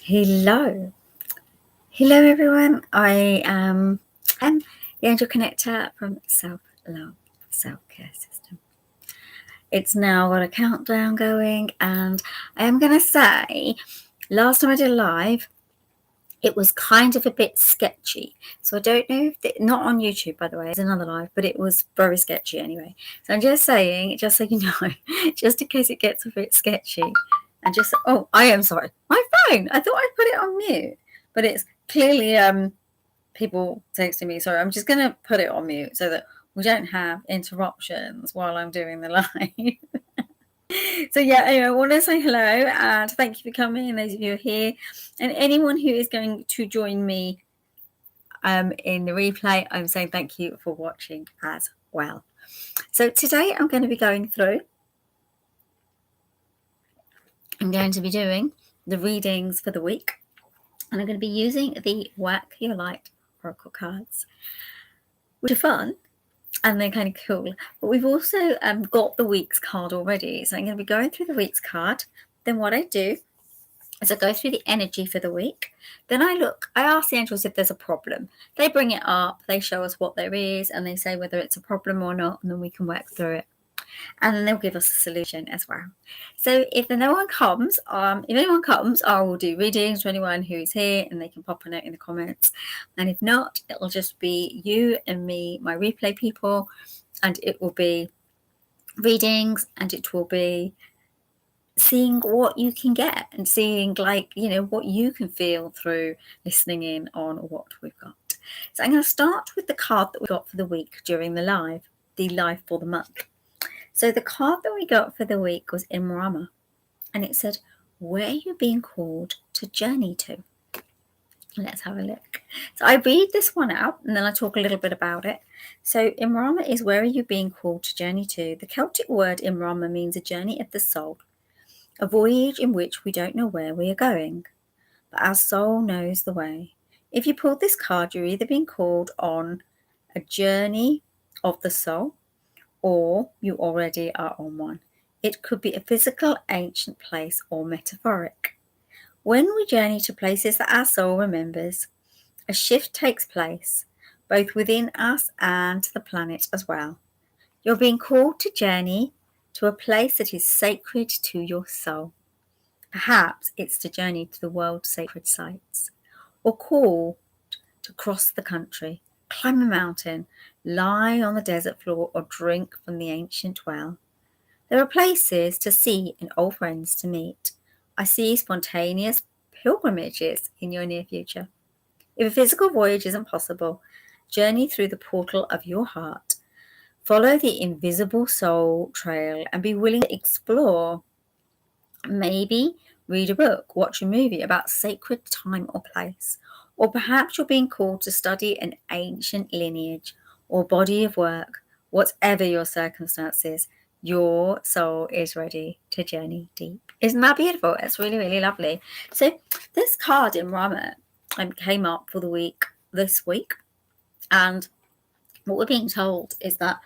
Hello. Hello, everyone. I am the Angel Connector from Self Love Self Care System. It's now got a countdown going, and I am going to say, last time I did a live, it was kind of a bit sketchy. So I don't know if not on YouTube, by the way, it's another live, but it was very sketchy anyway. So I'm just saying, just so you know, just in case it gets a bit sketchy. And just, oh, I am sorry. My phone. I thought I put it on mute, but it's clearly people texting me. Sorry, I'm just going to put it on mute so that we don't have interruptions while I'm doing the live. So yeah, anyway, I want to say hello and thank you for coming, and those of you who are here, and anyone who is going to join me in the replay, I'm saying thank you for watching as well. So today I'm going to be going through. I'm going to be doing the readings for the week, and I'm going to be using the Work Your Light Oracle cards, which are fun and they're kind of cool. But we've also got the week's card already, so I'm going to be going through the week's card. Then what I do is I go through the energy for the week. Then I ask the angels if there's a problem. They bring it up, they show us what there is, and they say whether it's a problem or not, and then we can work through it. And then they'll give us a solution as well. So if anyone comes, I will do readings for anyone who's here, and they can pop a note in the comments. And if not, it'll just be you and me, my replay people, and it will be readings, and it will be seeing what you can get and seeing what you can feel through listening in on what we've got. So I'm going to start with the card that we got for the week during the live for the month. So the card that we got for the week was Imrama, and it said, where are you being called to journey to? Let's have a look. So I read this one out and then I talk a little bit about it. So Imrama is, where are you being called to journey to? The Celtic word Imrama means a journey of the soul, a voyage in which we don't know where we are going, but our soul knows the way. If you pulled this card, you're either being called on a journey of the soul, or you already are on one. It could be a physical, ancient place, or metaphoric. When we journey to places that our soul remembers, a shift takes place, both within us and the planet as well. You're being called to journey to a place that is sacred to your soul. Perhaps it's to journey to the world's sacred sites, or called to cross the country, climb a mountain, lie on the desert floor, or drink from the ancient well. There are places to see and old friends to meet. I see spontaneous pilgrimages in your near future. If a physical voyage isn't possible, journey through the portal of your heart. Follow the invisible soul trail and be willing to explore. Maybe read a book, watch a movie about sacred time or place. Or perhaps you're being called to study an ancient lineage or body of work. Whatever your circumstances, your soul is ready to journey deep. Isn't that beautiful? It's really, really lovely. So this card in Rama came up for the week this week. And what we're being told is that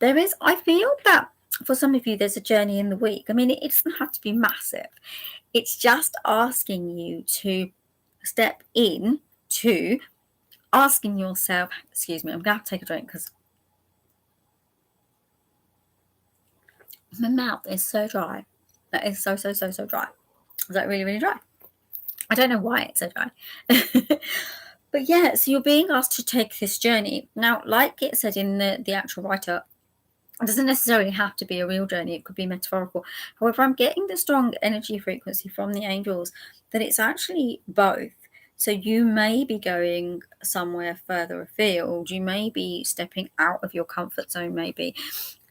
I feel that for some of you, there's a journey in the week. I mean, it doesn't have to be massive. It's just asking you to step in to asking yourself, excuse me, I'm going to have to take a drink because my mouth is so dry. That is so dry. Is that really, really dry? I don't know why it's so dry. But yeah, so you're being asked to take this journey. Now, like it said in the actual write-up, it doesn't necessarily have to be a real journey. It could be metaphorical. However, I'm getting the strong energy frequency from the angels that it's actually both. So you may be going somewhere further afield. You may be stepping out of your comfort zone, maybe.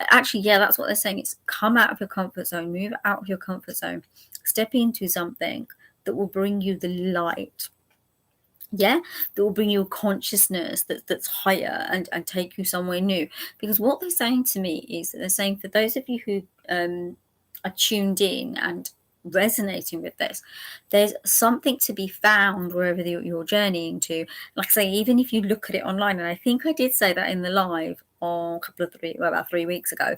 Actually, yeah, that's what they're saying. It's come out of your comfort zone, move out of your comfort zone, step into something that will bring you the light. Yeah, that will bring you a consciousness that's higher and take you somewhere new. Because what they're saying to me is that they're saying, for those of you who are tuned in and resonating with this, there's something to be found wherever you're journeying to. Like I say, even if you look at it online, and I think I did say that in the live on about 3 weeks ago,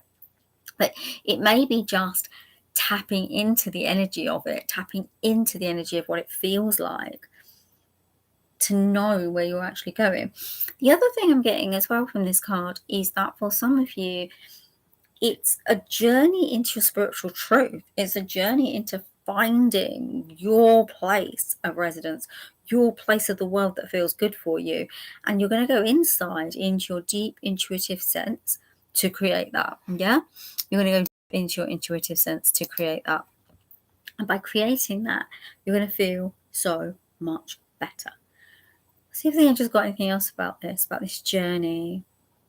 but it may be just tapping into the energy of it, tapping into the energy of what it feels like to know where you're actually going. The other thing I'm getting as well from this card is that for some of you, it's a journey into your spiritual truth. It's a journey into finding your place of residence, your place of the world that feels good for you. And you're going to go inside into your deep intuitive sense to create that. Yeah? You're going to go into your intuitive sense to create that. And by creating that, you're going to feel so much better. See if the angels got anything else about this journey.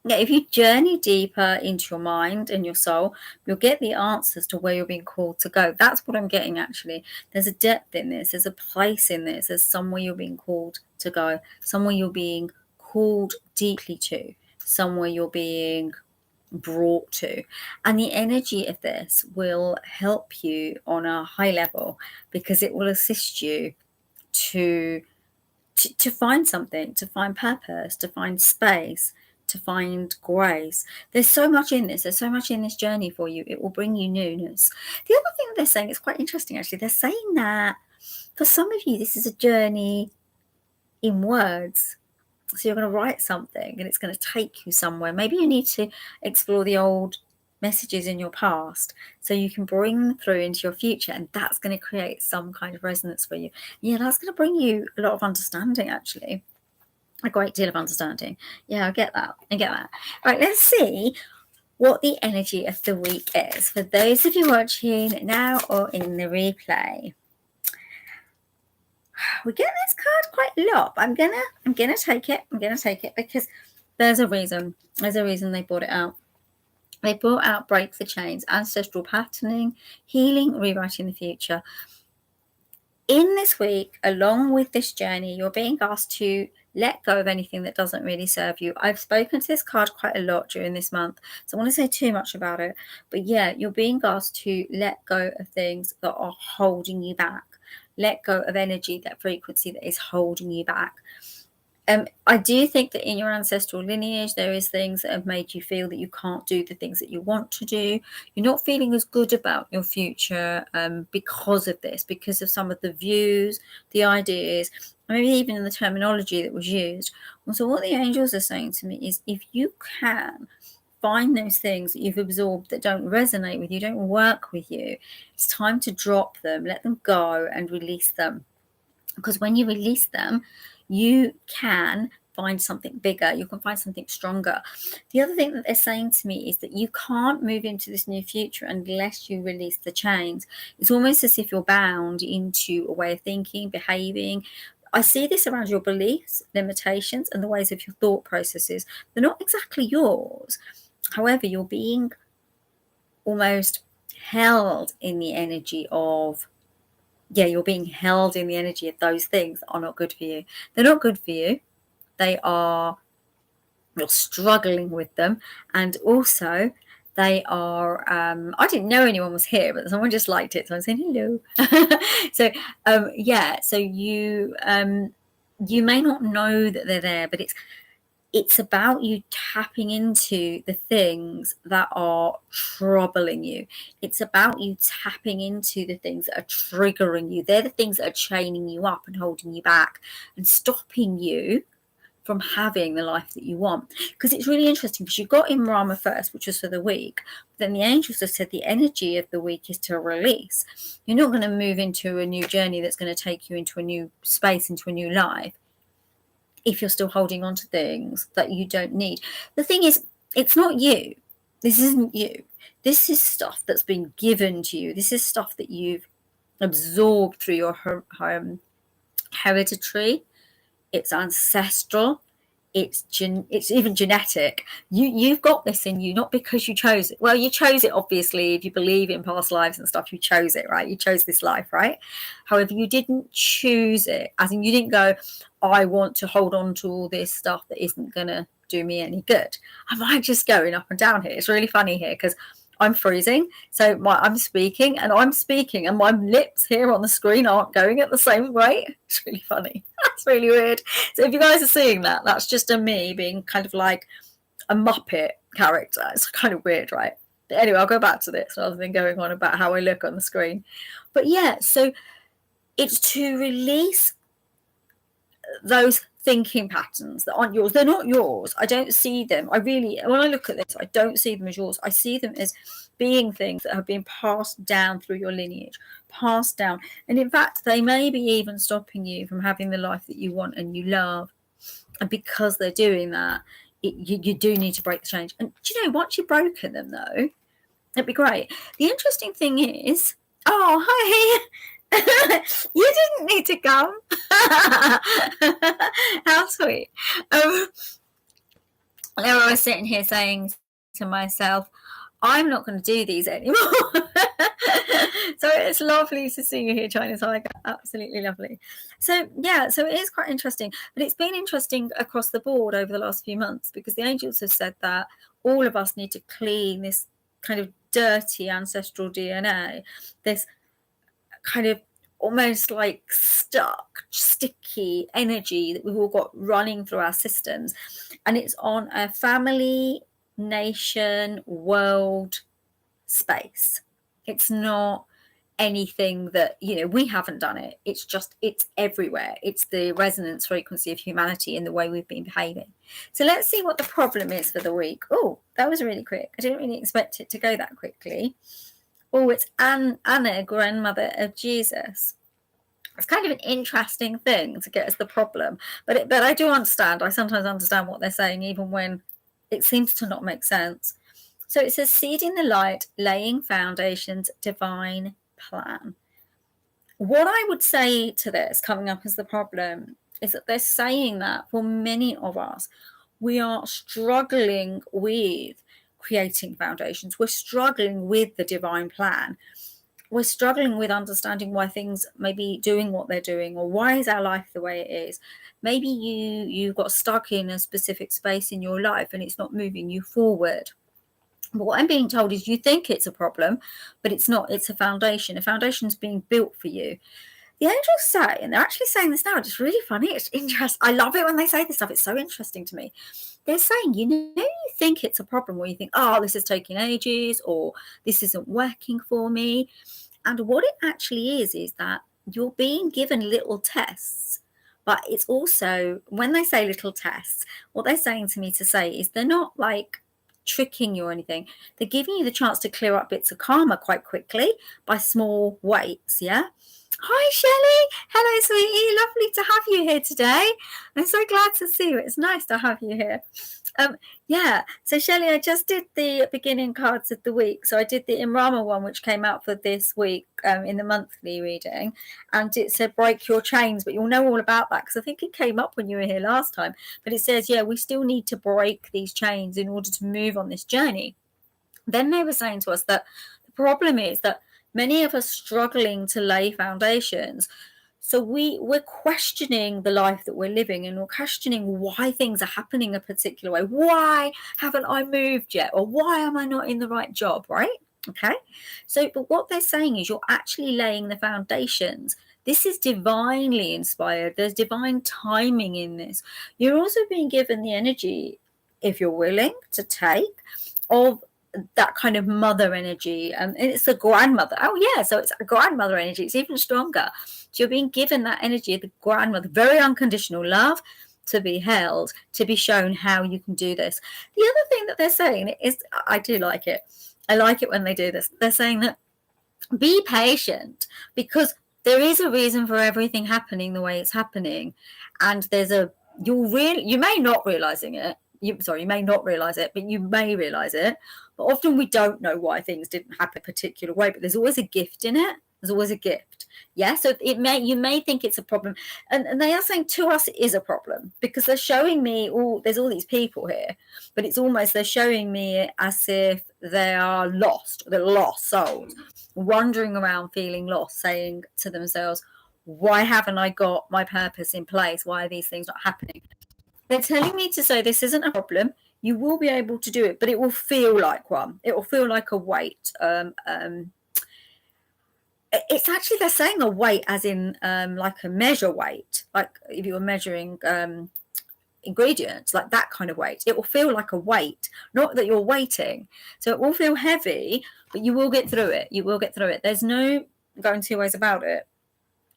Yeah, if you journey deeper into your mind and your soul, you'll get the answers to where you're being called to go. That's what I'm getting, actually. There's a depth in this. There's a place in this. There's somewhere you're being called to go, somewhere you're being called deeply to, somewhere you're being brought to. And the energy of this will help you on a high level because it will assist you to find something, to find purpose, to find space, to find grace. There's so much in this. There's so much in this journey for you. It will bring you newness. The other thing they're saying is quite interesting, actually. They're saying that for some of you, this is a journey in words. So you're going to write something and it's going to take you somewhere. Maybe you need to explore the old messages in your past so you can bring them through into your future, and that's going to create some kind of resonance for you. Yeah, that's going to bring you a lot of understanding, actually, a great deal of understanding. Yeah, I get that. Right, let's see what the energy of the week is for those of you watching now or in the replay. We get this card quite a lot, but I'm gonna take it because there's a reason they brought it out. They brought out break the chains, ancestral patterning, healing, rewriting the future. In this week, along with this journey, you're being asked to let go of anything that doesn't really serve you. I've spoken to this card quite a lot during this month, so I want to say too much about it. But yeah, you're being asked to let go of things that are holding you back. Let go of energy, that frequency that is holding you back. I do think that in your ancestral lineage, there is things that have made you feel that you can't do the things that you want to do. You're not feeling as good about your future because of this, because of some of the views, the ideas, maybe even the terminology that was used. And so what the angels are saying to me is if you can find those things that you've absorbed that don't resonate with you, don't work with you, it's time to drop them, let them go and release them. Because when you release them, you can find something bigger, you can find something stronger. The other thing that they're saying to me is that you can't move into this new future unless you release the chains. It's almost as if you're bound into a way of thinking, behaving. I see this around your beliefs, limitations, and the ways of your thought processes. They're not exactly yours. However, you're being almost held in the energy of, you're being held in the energy of those things that are not good for you. They're not good for you. You're struggling with them. And also they are, I didn't know anyone was here, but someone just liked it. So I'm saying hello. So you may not know that they're there, but it's about you tapping into the things that are troubling you. It's about you tapping into the things that are triggering you. They're the things that are chaining you up and holding you back and stopping you from having the life that you want. Because it's really interesting because you got in Rama first, which was for the week. Then the angels have said the energy of the week is to release. You're not going to move into a new journey that's going to take you into a new space, into a new life, if you're still holding on to things that you don't need. The thing is, it's not you. This isn't you. This is stuff that's been given to you. This is stuff that you've absorbed through your hereditary. It's ancestral. It's even genetic. You've got this in you, not because you chose it. Well, you chose it, obviously. If you believe in past lives and stuff, you chose it, right? You chose this life, right? However, you didn't choose it, as in you didn't go, I want to hold on to all this stuff that isn't going to do me any good. I might just going up and down here. It's really funny here because I'm freezing. So I'm speaking and my lips here on the screen aren't going at the same rate. It's really funny. That's really weird. So if you guys are seeing that, that's just me being kind of like a Muppet character. It's kind of weird, right? But anyway, I'll go back to this rather than going on about how I look on the screen. But yeah, so it's to release those thinking patterns that aren't yours. They're not yours. I don't see them. When I look at this, I don't see them as yours. I see them as being things that have been passed down through your lineage, passed down. And in fact, they may be even stopping you from having the life that you want and you love. And because they're doing that, you do need to break the change. And do you know, once you've broken them, though, it'd be great. The interesting thing is, oh, hi. You didn't need to come. How sweet. I was sitting here saying to myself, I'm not going to do these anymore. So it's lovely to see you here, China Tiger. Absolutely lovely. So yeah, so it is quite interesting, but it's been interesting across the board over the last few months because the angels have said that all of us need to clean this kind of dirty ancestral DNA, this kind of almost like stuck, sticky energy that we've all got running through our systems. And it's on a family, nation, world space. It's not anything that, we haven't done it. It's everywhere. It's the resonance frequency of humanity in the way we've been behaving. So let's see what the problem is for the week. Oh, that was really quick. I didn't really expect it to go that quickly. Oh, it's Anna, grandmother of Jesus. It's kind of an interesting thing to get as the problem, but I do understand. I sometimes understand what they're saying, even when it seems to not make sense. So it says, seeding the light, laying foundations, divine plan. What I would say to this coming up as the problem is that they're saying that for many of us, we are struggling with creating foundations. We're struggling with the divine plan. We're struggling with understanding why things may be doing what they're doing, or why is our life the way it is. Maybe you got stuck in a specific space in your life and it's not moving you forward. But what I'm being told is you think it's a problem, but it's not. It's a foundation. A foundation's being built for you. The angels say, and they're actually saying this now, it's really funny. It's interesting. I love it when they say this stuff. It's so interesting to me. They're saying, you think it's a problem where you think, oh, this is taking ages, or this isn't working for me. And what it actually is that you're being given little tests. But it's also, when they say little tests, what they're saying to me to say is they're not like tricking you or anything. They're giving you the chance to clear up bits of karma quite quickly by small weights. Yeah. Hi, Shelley. Hello, sweetie. Lovely to have you here today. I'm so glad to see you. It's nice to have you here. Yeah. So, Shelley, I just did the beginning cards of the week. So I did the Imrama one, which came out for this week in the monthly reading. And it said, break your chains. But you'll know all about that because I think it came up when you were here last time. But it says, yeah, we still need to break these chains in order to move on this journey. Then they were saying to us that the problem is that many of us struggling to lay foundations. So we're questioning the life that we're living, and we're questioning why things are happening a particular way. Why haven't I moved yet? Or why am I not in the right job, right? Okay. So, but what they're saying is you're actually laying the foundations. This is divinely inspired. There's divine timing in this. You're also being given the energy, if you're willing to take, of that kind of mother energy, and it's a grandmother. Oh yeah, so it's a grandmother energy. It's even stronger. So you're being given that energy of the grandmother, very unconditional love, to be held, to be shown how you can do this. The other thing that they're saying is, I do like it. I like it when they do this. They're saying that be patient, because there is a reason for everything happening the way it's happening, and you may not realizing it. You may not realize it, but you may realize it. But often we don't know why things didn't happen a particular way, but there's always a gift in it. There's always a gift. Yeah. So you may think it's a problem. And they are saying to us it is a problem, because they're showing me there's all these people here, but it's almost they're showing me as if they are lost. They're lost souls, wandering around feeling lost, saying to themselves, why haven't I got my purpose in place? Why are these things not happening? They're telling me to say this isn't a problem. You will be able to do it, but it will feel like one. It will feel like a weight. It's actually, they're saying a weight as in like a measure weight. Like if you were measuring ingredients, like that kind of weight. It will feel like a weight, not that you're waiting. So it will feel heavy, but you will get through it. You will get through it. There's no going two ways about it.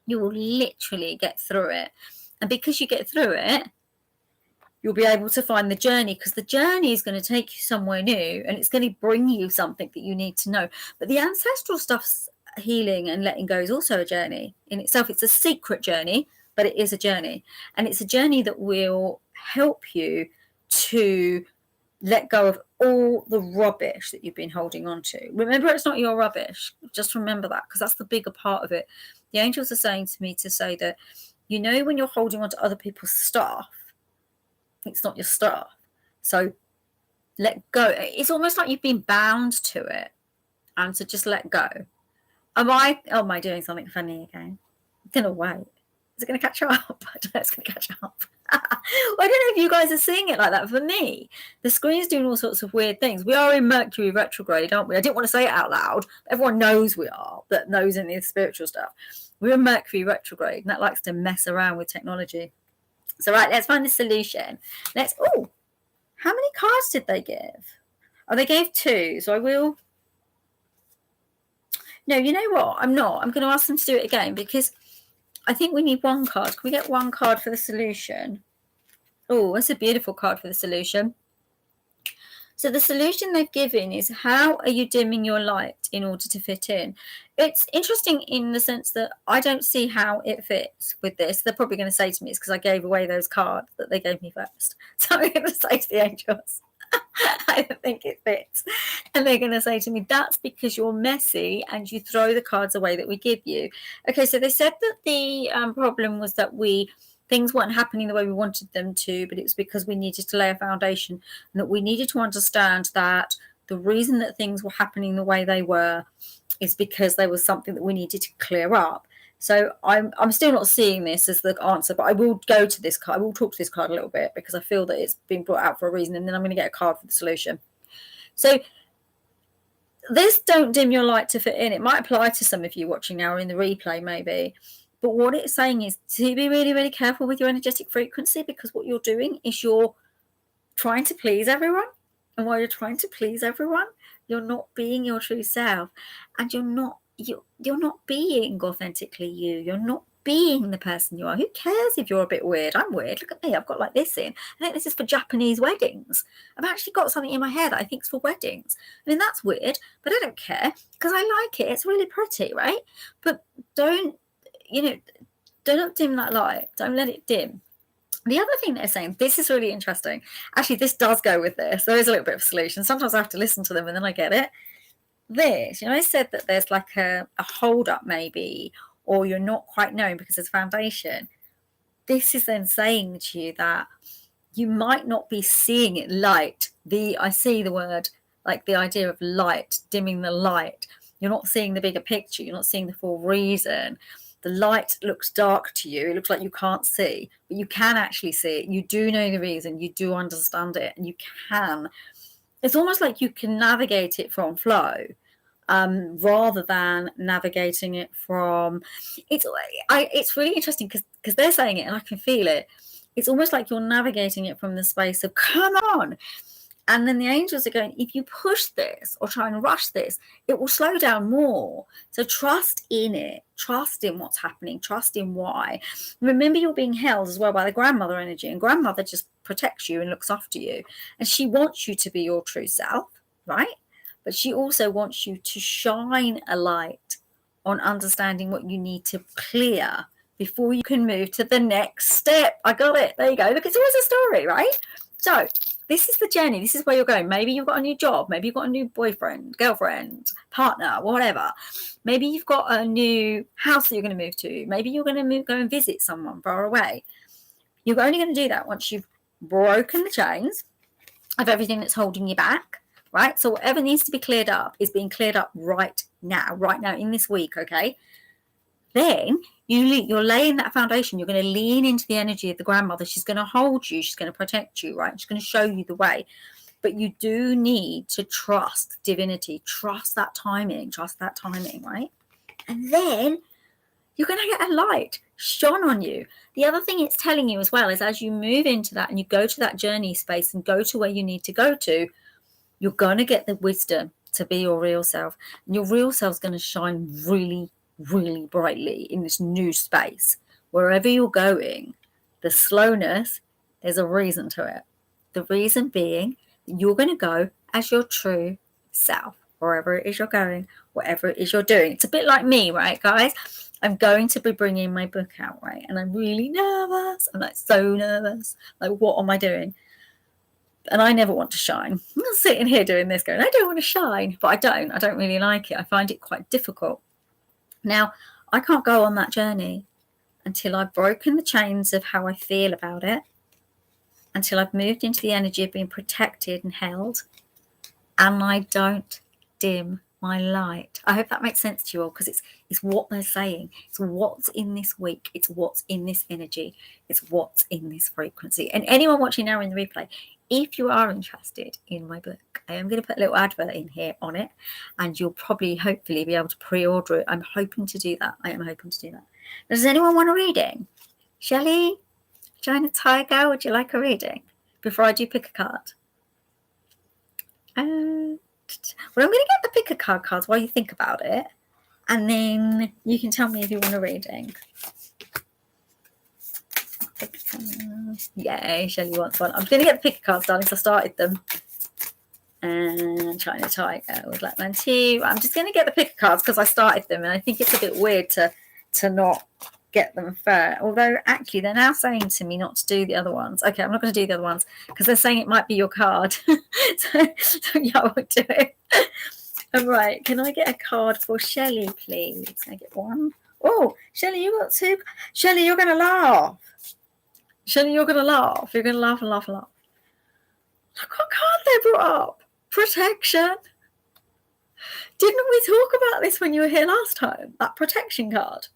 You will literally get through it. And because you get through it, you'll be able to find the journey, because the journey is going to take you somewhere new and it's going to bring you something that you need to know. But the ancestral stuff's healing and letting go is also a journey in itself. It's a secret journey, but it is a journey. And it's a journey that will help you to let go of all the rubbish that you've been holding on to. Remember, it's not your rubbish. Just remember that, because that's the bigger part of it. The angels are saying to me to say that, you know, when you're holding on to other people's stuff, it's not your stuff. So let go. It's almost like you've been bound to it. And so just let go. Am I doing something funny again? I'm going to wait. Is it going to catch up? I don't know, it's going to catch up. I don't know if you guys are seeing it like that. For me, the screen's doing all sorts of weird things. We are in Mercury retrograde, aren't we? I didn't want to say it out loud. Everyone knows we are, that knows in the spiritual stuff. We're in Mercury retrograde, and that likes to mess around with technology. So, right, let's find the solution. How many cards did they give? Oh, they gave 2. So I will. No, you know what? I'm not. I'm going to ask them to do it again, because I think we need 1 card. Can we get 1 card for the solution? Oh, that's a beautiful card for the solution. So the solution they've given is, how are you dimming your light in order to fit in? It's interesting in the sense that I don't see how it fits with this. They're probably going to say to me it's because I gave away those cards that they gave me first. So I'm going to say to the angels, I don't think it fits. And they're going to say to me, that's because you're messy and you throw the cards away that we give you. Okay, so they said that the problem was that things weren't happening the way we wanted them to, but it was because we needed to lay a foundation, and that we needed to understand that the reason that things were happening the way they were is because there was something that we needed to clear up. So I'm still not seeing this as the answer, but I will go to this card. I will talk to this card a little bit, because I feel that it's been brought out for a reason, and then I'm going to get a card for the solution. So this don't dim your light to fit in. It might apply to some of you watching now or in the replay maybe. But what it's saying is to be really, really careful with your energetic frequency, because what you're doing is you're trying to please everyone. And while you're trying to please everyone, you're not being your true self. And you're not being authentically you. You're not being the person you are. Who cares if you're a bit weird? I'm weird. Look at me. I've got like this in. I think this is for Japanese weddings. I've actually got something in my hair that I think is for weddings. I mean, that's weird, but I don't care, because I like it. It's really pretty, right? But don't dim that light. Don't let it dim. The other thing they're saying, this is really interesting. Actually, this does go with this. There is a little bit of a solution. Sometimes I have to listen to them and then I get it. This, I said that there's like a hold up maybe, or you're not quite knowing because there's foundation. This is then saying to you that you might not be seeing it light. I see the word, like the idea of light, dimming the light. You're not seeing the bigger picture. You're not seeing the full reason. The light looks dark to you. It looks like you can't see, but you can actually see it. You do know the reason. You do understand it, and you can. It's almost like you can navigate it from flow, rather than navigating it from. It's really interesting because they're saying it, and I can feel it. It's almost like you're navigating it from the space of come on. And then the angels are going, if you push this or try and rush this, it will slow down more. So trust in it. Trust in what's happening. Trust in why. Remember, you're being held as well by the grandmother energy. And grandmother just protects you and looks after you. And she wants you to be your true self, right? But she also wants you to shine a light on understanding what you need to clear before you can move to the next step. I got it. There you go. Look, it's always a story, right? So this is the journey. This is where you're going. Maybe you've got a new job. Maybe you've got a new boyfriend, girlfriend, partner, whatever. Maybe you've got a new house that you're going to move to. Maybe you're going to go and visit someone far away. You're only going to do that once you've broken the chains of everything that's holding you back, right? So whatever needs to be cleared up is being cleared up right now in this week, okay? Then you're laying that foundation. You're going to lean into the energy of the grandmother. She's going to hold you. She's going to protect you, right? She's going to show you the way. But you do need to trust divinity. Trust that timing, right? And then you're going to get a light. shone on you. The other thing it's telling you as well is as you move into that and you go to that journey space and go to where you need to go to, you're going to get the wisdom to be your real self. And your real self is going to shine really, really brightly in this new space. Wherever you're going, the slowness, there's a reason to it. The reason being you're going to go as your true self, wherever it is you're going, whatever it is you're doing. It's a bit like me, right, guys? I'm going to be bringing my book out, right? And I'm really nervous. I'm like so nervous. Like, what am I doing? And I never want to shine. I'm not sitting here doing this going, I don't want to shine, but I don't really like it. I find it quite difficult. Now, I can't go on that journey until I've broken the chains of how I feel about it, until I've moved into the energy of being protected and held, and I don't dim my light. I hope that makes sense to you all, because it's what they're saying. It's what's in this week. It's what's in this energy. It's what's in this frequency. And anyone watching now in the replay, if you are interested in my book, I am going to put a little advert in here on it, and you'll probably, hopefully, be able to pre-order it. I'm hoping to do that. I am hoping to do that. Does anyone want a reading? Shelley, China Tiger, would you like a reading before I do pick a card? Well, I'm going to get the pick a card cards while you think about it, and then you can tell me if you want a reading. Yay, Shelley wants one. I'm going to get the pick a cards, darling, because I started them. And China Tiger would like one too. I'm just going to get the pick a cards because I started them, and I think it's a bit weird to not get them fair. Although actually they're now saying to me not to do the other ones. Okay, I'm not going to do the other ones because they're saying it might be your card. so yeah, I won't do it. All right, can I get a card for Shelley, please? Can I get one? Oh, Shelley, you got two. Shelley, you're going to laugh. Shelley, you're going to laugh. You're going to laugh and laugh and laugh. Look what card they brought up. Protection. Didn't we talk about this when you were here last time? That protection card.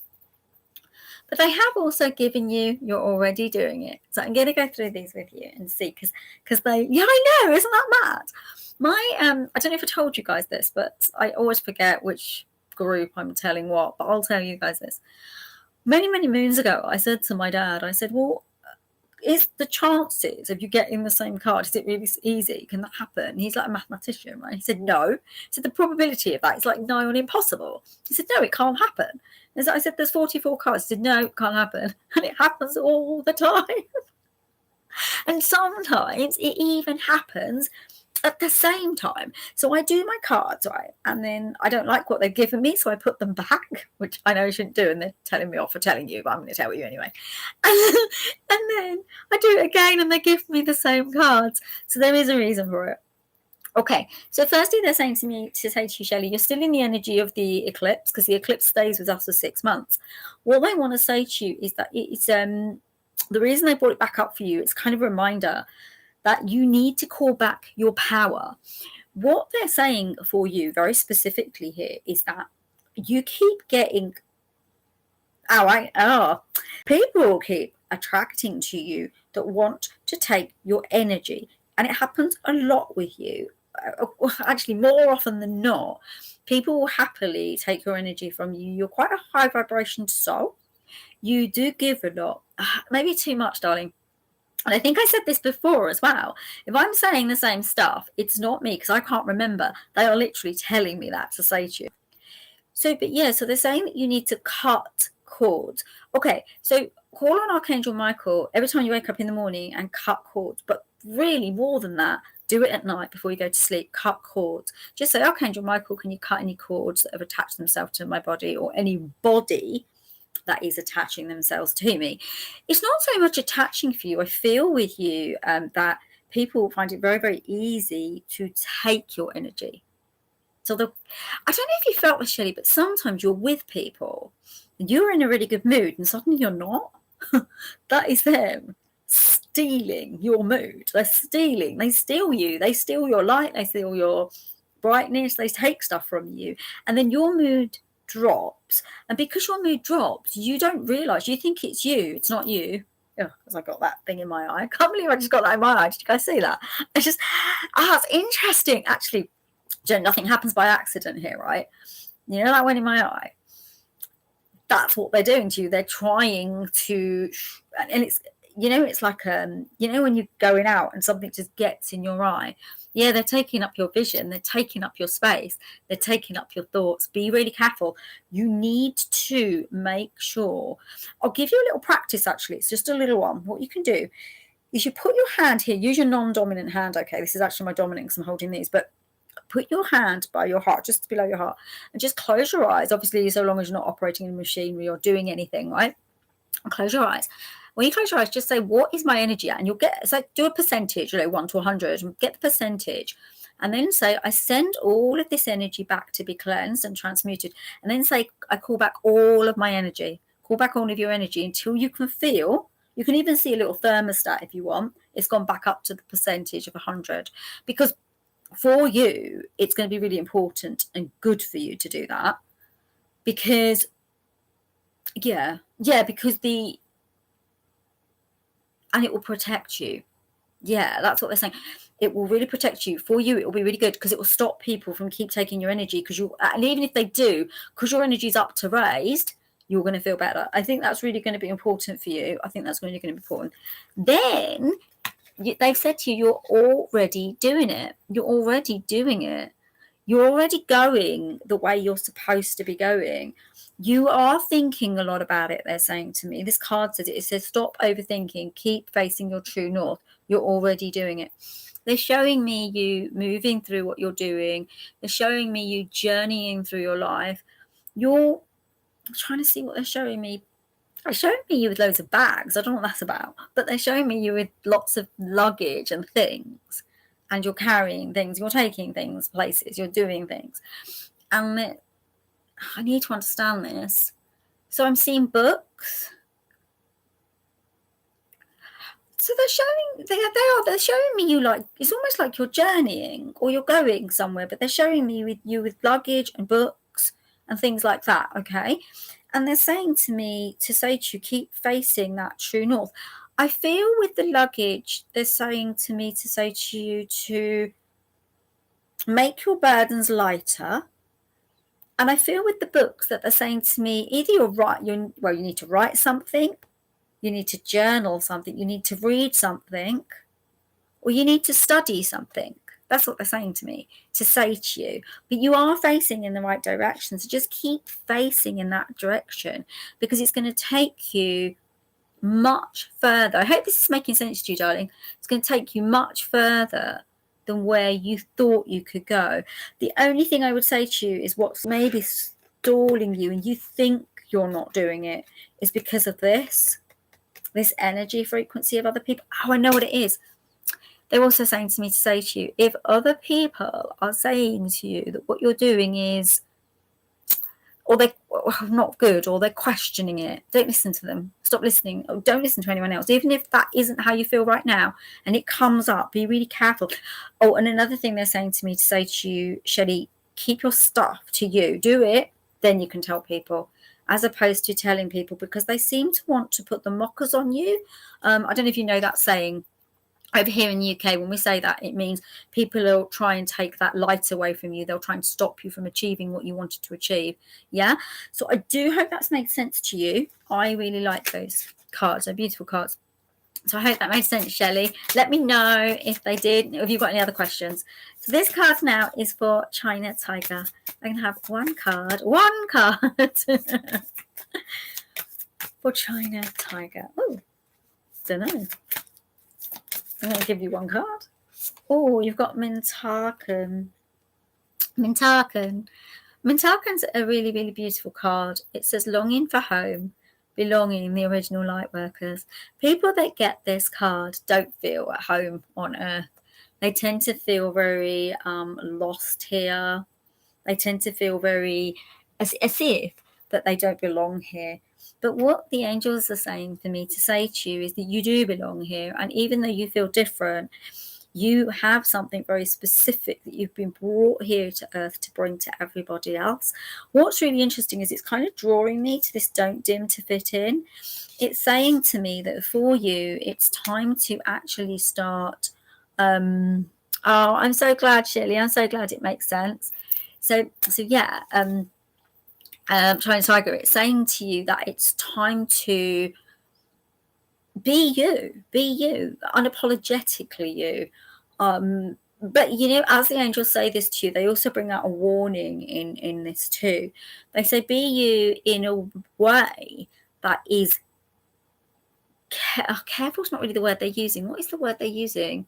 But they have also given you, you're already doing it. So I'm going to go through these with you and see, because they, yeah, I know, isn't that mad? I don't know if I told you guys this, but I always forget which group I'm telling what, but I'll tell you guys this. Many, many moons ago, I said to my dad, I said, well, is the chances of you getting the same card, is it really easy? Can that happen? He's like a mathematician, right? He said, no. He said, the probability of that is like nigh on impossible. He said, no, it can't happen. And I said, there's 44 cards. He said, no, it can't happen. And it happens all the time. And sometimes it even happens at the same time. So I do my cards, right? And then I don't like what they've given me, so I put them back, which I know I shouldn't do, and they're telling me off for telling you, but I'm going to tell you anyway. And then I do it again, and they give me the same cards. So there is a reason for it. Okay, so firstly, they're saying to me to say to you, Shelley, you're still in the energy of the eclipse, because the eclipse stays with us for 6 months. What they want to say to you is that it's the reason they brought it back up for you, it's kind of a reminder that you need to call back your power. What they're saying for you very specifically here is that you keep getting, people keep attracting to you that want to take your energy. And it happens a lot with you. Actually, more often than not, people will happily take your energy from you. You're quite a high vibration soul. You do give a lot, maybe too much, darling. And I think I said this before as well. If I'm saying the same stuff, it's not me, because I can't remember. They are literally telling me that to say to you. So, but yeah, so they're saying that you need to cut cords. Okay, so call on Archangel Michael every time you wake up in the morning and cut cords. But really, more than that, do it at night before you go to sleep. Cut cords. Just say, Archangel Michael, can you cut any cords that have attached themselves to my body, or any body that is attaching themselves to me? It's not so much attaching for you. I feel with you that people find it very, very easy to take your energy. So I don't know if you felt this, Shelley, but sometimes you're with people and you're in a really good mood and suddenly you're not. That is them stealing your mood. They're stealing. They steal you. They steal your light. They steal your brightness. They take stuff from you. And then your mood drops. And because your mood drops, you don't realise. You think it's you. It's not you. Oh, because I got that thing in my eye. I can't believe I just got that in my eye. Did you guys see that? It's just, it's interesting. Actually, nothing happens by accident here, right? You know that one in my eye? that's what they're doing to you. They're trying to, and it's, it's like, when you're going out and something just gets in your eye. Yeah, they're taking up your vision. They're taking up your space. They're taking up your thoughts. Be really careful. You need to make sure. I'll give you a little practice, actually. It's just a little one. What you can do is you put your hand here. Use your non-dominant hand. Okay, this is actually my dominant because I'm holding these. But put your hand by your heart, just below your heart, and just close your eyes. Obviously, so long as you're not operating in machinery or doing anything, right? And close your eyes. When you close your eyes, just say, what is my energy at? And you'll get, it's like, do a percentage, 1 to 100, and get the percentage. And then say, I send all of this energy back to be cleansed and transmuted. And then say, I call back all of my energy. Call back all of your energy until you can feel, you can even see a little thermostat if you want. It's gone back up to the percentage of 100. Because for you, it's going to be really important and good for you to do that. Because, because and it will protect you. Yeah, that's what they're saying. It will really protect you. For you, it will be really good because it will stop people from keep taking your energy. And even if they do, because your energy is up to raised, you're going to feel better. I think that's really going to be important for you. I think that's really going to be important. Then they've said to you, you're already doing it. You're already doing it. You're already going the way you're supposed to be going. You are thinking a lot about it, they're saying to me. This card says it says, stop overthinking, keep facing your true north. You're already doing it. They're showing me you moving through what you're doing. They're showing me you journeying through your life. I'm trying to see what they're showing me. They're showing me you with loads of bags. I don't know what that's about. But they're showing me you with lots of luggage and things. And you're carrying things. You're taking things places. You're doing things. And I need to understand this. So I'm seeing books. So they're showing me you, like, it's almost like you're journeying or you're going somewhere, but they're showing me with luggage and books and things like that, okay? And they're saying to me to say to you, keep facing that true north. I feel with the luggage, they're saying to me to say to you to make your burdens lighter. And I feel with the books that they're saying to me, either you need to write something, you need to journal something, you need to read something, or you need to study something. That's what they're saying to me, to say to you. But you are facing in the right direction. So just keep facing in that direction because it's going to take you much further. I hope this is making sense to you, darling. It's going to take you much further than where you thought you could go. The only thing I would say to you is what's maybe stalling you and you think you're not doing it is because of this energy frequency of other people. Oh, I know what it is. They're also saying to me to say to you, if other people are saying to you that what you're doing is, or they're not good, or they're questioning it, don't listen to them. Stop listening. Or don't listen to anyone else, even if that isn't how you feel right now. And it comes up, be really careful. Oh, and another thing they're saying to me to say to you, Shelley, keep your stuff to you. Do it, then you can tell people, as opposed to telling people, because they seem to want to put the mockers on you. I don't know if you know that saying. Over here in the UK, when we say that, it means people will try and take that light away from you. They'll try and stop you from achieving what you wanted to achieve. Yeah. So I do hope that's made sense to you. I really like those cards. They're beautiful cards. So I hope that made sense, Shelley. Let me know if they did, or if you've got any other questions. So this card now is for China Tiger. I can have one card for China Tiger. Oh, don't know. I'm going to give you one card. Oh, you've got Mintaken. Mintaken's a really, really beautiful card. It says longing for home, belonging, the original light workers. People that get this card don't feel at home on Earth. They tend to feel very lost here. They tend to feel very as if that they don't belong here. But what the angels are saying for me to say to you is that you do belong here. And even though you feel different, you have something very specific that you've been brought here to Earth to bring to everybody else. What's really interesting is it's kind of drawing me to this don't dim to fit in. It's saying to me that for you, it's time to actually start. Oh, I'm so glad, Shirley. I'm so glad it makes sense. So yeah. China Tiger, it's saying to you that it's time to be you, unapologetically you. But you know, as the angels say this to you, they also bring out a warning in this too. They say, be you in a way that is careful is not really the word they're using. What is the word they're using?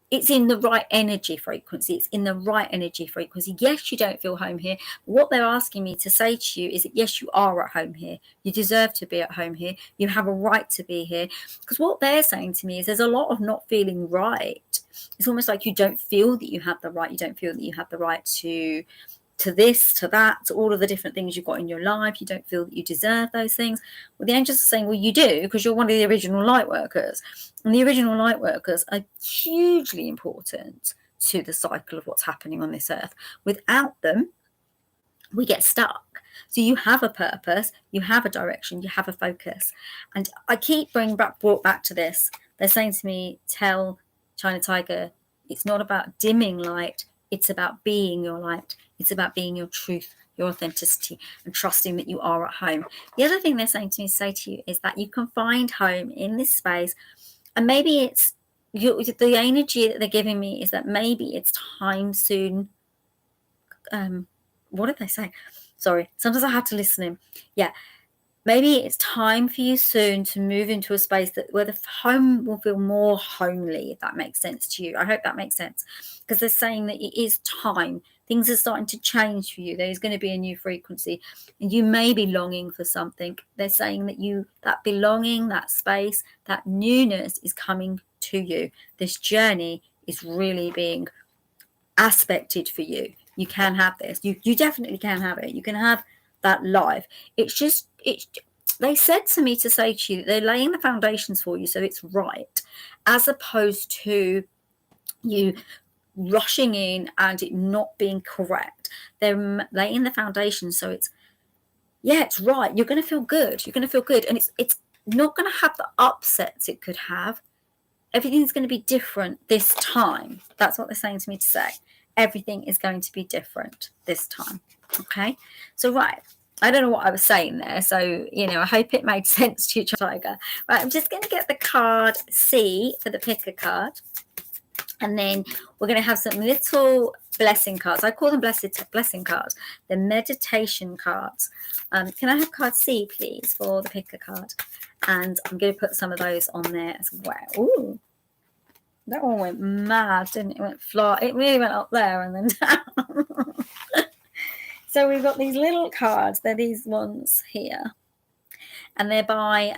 It's in the right energy frequency. It's in the right energy frequency. Yes, you don't feel home here. What they're asking me to say to you is that, yes, you are at home here. You deserve to be at home here. You have a right to be here. Because what they're saying to me is there's a lot of not feeling right. It's almost like you don't feel that you have the right. You don't feel that you have the right to this, to that, to all of the different things you've got in your life. You don't feel that you deserve those things. Well, the angels are saying, well, you do, because you're one of the original light workers. And the original light workers are hugely important to the cycle of what's happening on this earth. Without them, we get stuck. So you have a purpose, you have a direction, you have a focus. And I keep brought back to this. They're saying to me, tell China Tiger, it's not about dimming light, it's about being your light. It's about being your truth, your authenticity, and trusting that you are at home. The other thing they're saying to me, say to you, is that you can find home in this space. And maybe it's the energy that they're giving me is that maybe it's time soon. What did they say? Sorry, sometimes I have to listen in. Yeah. Maybe it's time for you soon to move into a space where the home will feel more homely, if that makes sense to you. I hope that makes sense, because they're saying that it is time. Things are starting to change for you. There's going to be a new frequency, and you may be longing for something. They're saying that that belonging, that space, that newness is coming to you. This journey is really being aspected for you. You can have this. You definitely can have it. You can have that life. They said to me to say to you that they're laying the foundations for you, so it's right, as opposed to you rushing in and it not being correct. They're laying the foundation, so it's right. You're going to feel good. You're going to feel good, and it's not going to have the upsets it could have. Everything's going to be different this time. That's what they're saying to me to say. Everything is going to be different this time. Okay, so right. I don't know what I was saying there, so I hope it made sense to you, Tiger. Right, I'm just going to get the card C for the picker card, and then we're going to have some little blessing cards. I call them blessing cards. They're meditation cards. Can I have card C, please, for the picker card? And I'm going to put some of those on there as well. Ooh, that one went mad, didn't it? It went fly. It really went up there and then down. So we've got these little cards. They're these ones here. And they're by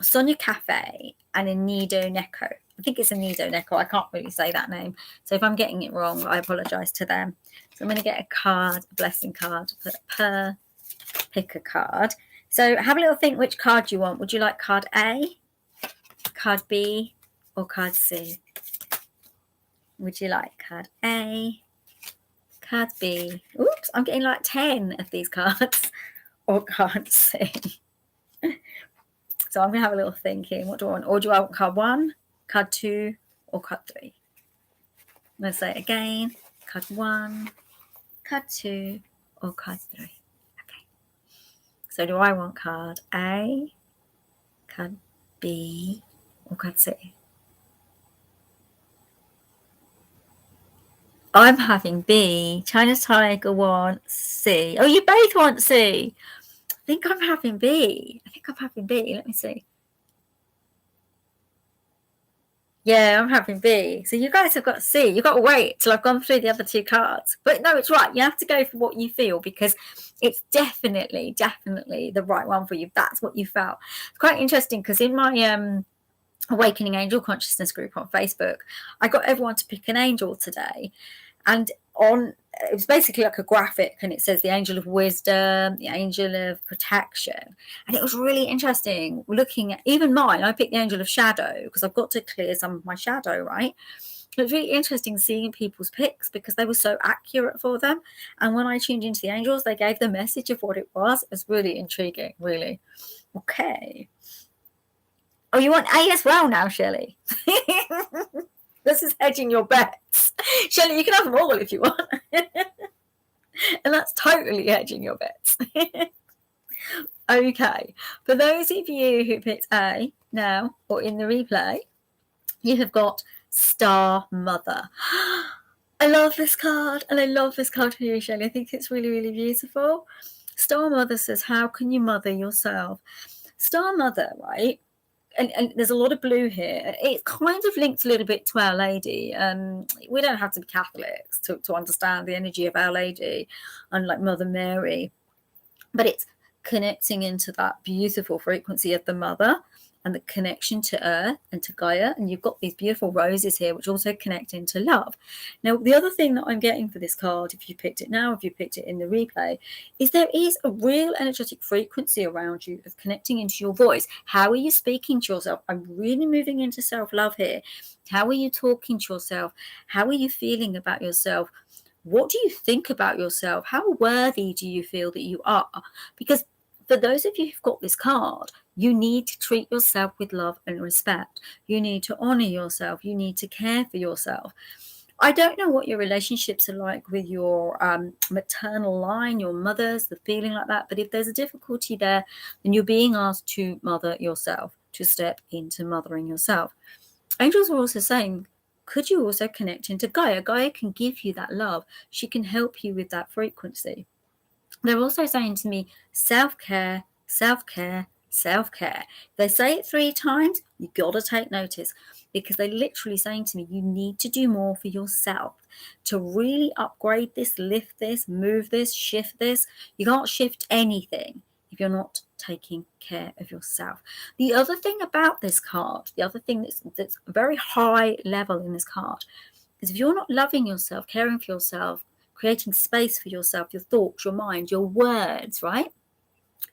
Sonia Cafe and Anido Neko. I think it's Anido Neko. I can't really say that name. So if I'm getting it wrong, I apologise to them. So I'm going to get a card, a blessing card per picker card. So have a little think which card you want. Would you like card A, card B, or card C? Would you like card A, card B? Oops, I'm getting like 10 of these cards. Or card C. So I'm going to have a little thinking. What do I want? Or do I want card 1, card 2, or card 3? I'm going to say it again. Card 1, card 2, or card 3. Okay. So do I want card A, card B, or card C? I'm having B. China Tiger wants C. Oh, you both want C. I think I'm having B. Let me see. Yeah, I'm having B. So you guys have got C. You've got to wait till I've gone through the other two cards. But no, it's right. You have to go for what you feel, because it's definitely the right one for you. That's what you felt. It's quite interesting, because in my Awakening Angel Consciousness group on Facebook, I got everyone to pick an angel today. And it was basically like a graphic, and it says the angel of wisdom, the angel of protection. And it was really interesting looking at even mine. I picked the angel of shadow because I've got to clear some of my shadow, right? It was really interesting seeing people's picks because they were so accurate for them. And when I tuned into the angels, they gave the message of what it was. It was really intriguing, really. Okay. Oh, you want A as well now, Shelley? This is hedging your bets. Shelley, you can have them all if you want. And that's totally hedging your bets. Okay, for those of you who picked A now or in the replay, you have got Star Mother. I love this card, and I love this card for you, Shelley. I think it's really, really beautiful. Star Mother says, how can you mother yourself? Star Mother, right? And there's a lot of blue here. It kind of links a little bit to Our Lady. We don't have to be Catholics to understand the energy of Our Lady, unlike Mother Mary. But it's connecting into that beautiful frequency of the mother and the connection to earth and to Gaia. And you've got these beautiful roses here, which also connect into love. Now, the other thing that I'm getting for this card, if you picked it now, if you picked it in the replay, is there is a real energetic frequency around you of connecting into your voice. How are you speaking to yourself? I'm really moving into self-love here. How are you talking to yourself? How are you feeling about yourself? What do you think about yourself? How worthy do you feel that you are? Because for those of you who've got this card, you need to treat yourself with love and respect. You need to honor yourself. You need to care for yourself. I don't know what your relationships are like with your maternal line, your mothers, the feeling like that. But if there's a difficulty there, then you're being asked to mother yourself, to step into mothering yourself. Angels are also saying, could you also connect into Gaia? Gaia can give you that love. She can help you with that frequency. They're also saying to me, self-care, self-care, self-care. They say it 3 times, you got to take notice, because they're literally saying to me, you need to do more for yourself to really upgrade this, lift this, move this, shift this. You can't shift anything if you're not taking care of yourself. The other thing about this card, the other thing that's very high level in this card, is if you're not loving yourself, caring for yourself, creating space for yourself, your thoughts, your mind, your words, right?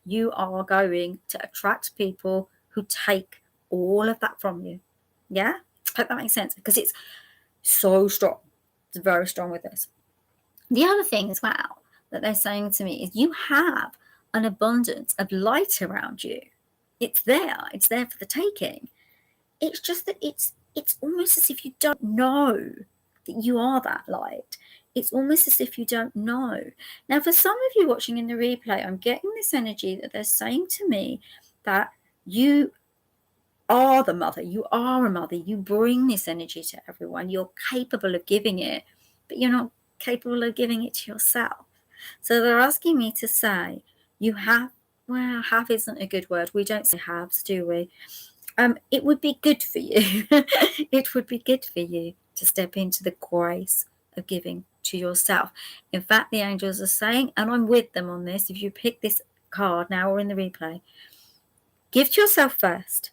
You are going to attract people who take all of that from you. Yeah? I hope that makes sense, because it's so strong. It's very strong with this. The other thing as well that they're saying to me is you have an abundance of light around you. It's there. It's there for the taking. It's just that it's almost as if you don't know that you are that light. It's almost as if you don't know. Now, for some of you watching in the replay, I'm getting this energy that they're saying to me that you are the mother. You are a mother. You bring this energy to everyone. You're capable of giving it, but you're not capable of giving it to yourself. So they're asking me to say, you have, well, have isn't a good word. We don't say haves, do we? It would be good for you. It would be good for you to step into the grace of giving to yourself. In fact, the angels are saying, and I'm with them on this, if you pick this card now or in the replay, give to yourself first,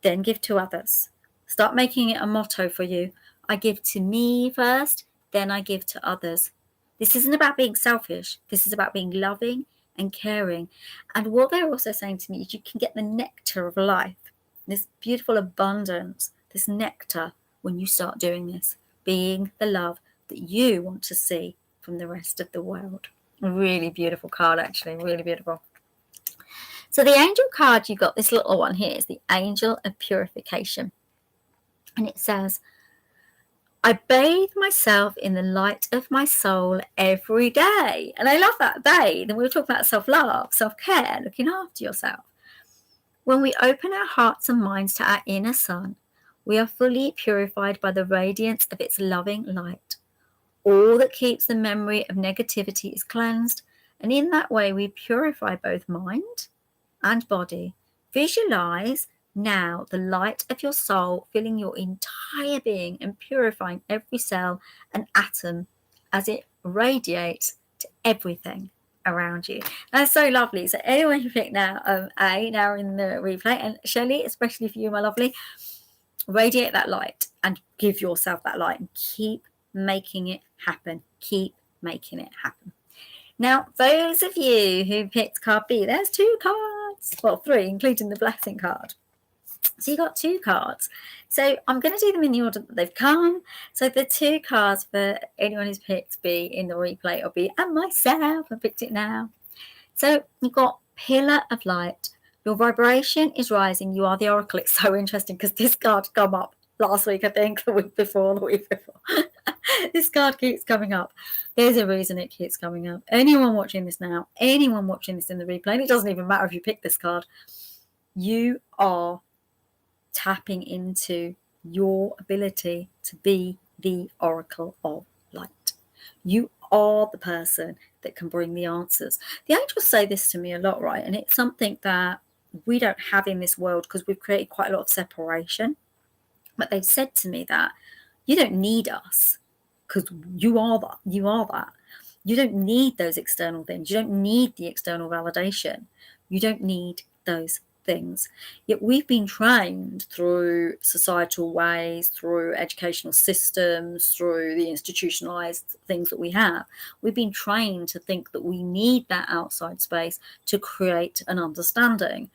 then give to others. Start making it a motto for you. I give to me first, then I give to others. This isn't about being selfish. This is about being loving and caring. And what they're also saying to me is you can get the nectar of life, this beautiful abundance, this nectar, when you start doing this, being the love that you want to see from the rest of the world. A really beautiful card, actually, really beautiful. So the angel card, you got this little one here, is the Angel of Purification. And it says, I bathe myself in the light of my soul every day. And I love that, bathe. And we were talking about self-love, self-care, looking after yourself. When we open our hearts and minds to our inner sun, we are fully purified by the radiance of its loving light. All that keeps the memory of negativity is cleansed, and in that way we purify both mind and body. Visualize now the light of your soul filling your entire being and purifying every cell and atom as it radiates to everything around you. That's so lovely. So anyone who picked now A now in the replay, and Shelley, especially for you, my lovely, radiate that light and give yourself that light and keep making it happen. Keep making it happen. Now, those of you who picked card B, there's 2 cards, well, 3, including the blessing card. So you got 2 cards. So I'm going to do them in the order that they've come. So the 2 cards for anyone who's picked B in the replay, or B and myself, I picked it now. So you've got Pillar of Light. Your vibration is rising. You are the oracle. It's so interesting because this card come up last week, I think, the week before. This card keeps coming up. There's a reason it keeps coming up. Anyone watching this now, anyone watching this in the replay, and it doesn't even matter if you pick this card, you are tapping into your ability to be the oracle of light. You are the person that can bring the answers. The angels say this to me a lot, right? And it's something that we don't have in this world because we've created quite a lot of separation. But they've said to me that you don't need us because you are that. You are that. You don't need those external things. You don't need the external validation. You don't need those things. Yet we've been trained through societal ways, through educational systems, through the institutionalized things that we have. We've been trained to think that we need that outside space to create an understanding.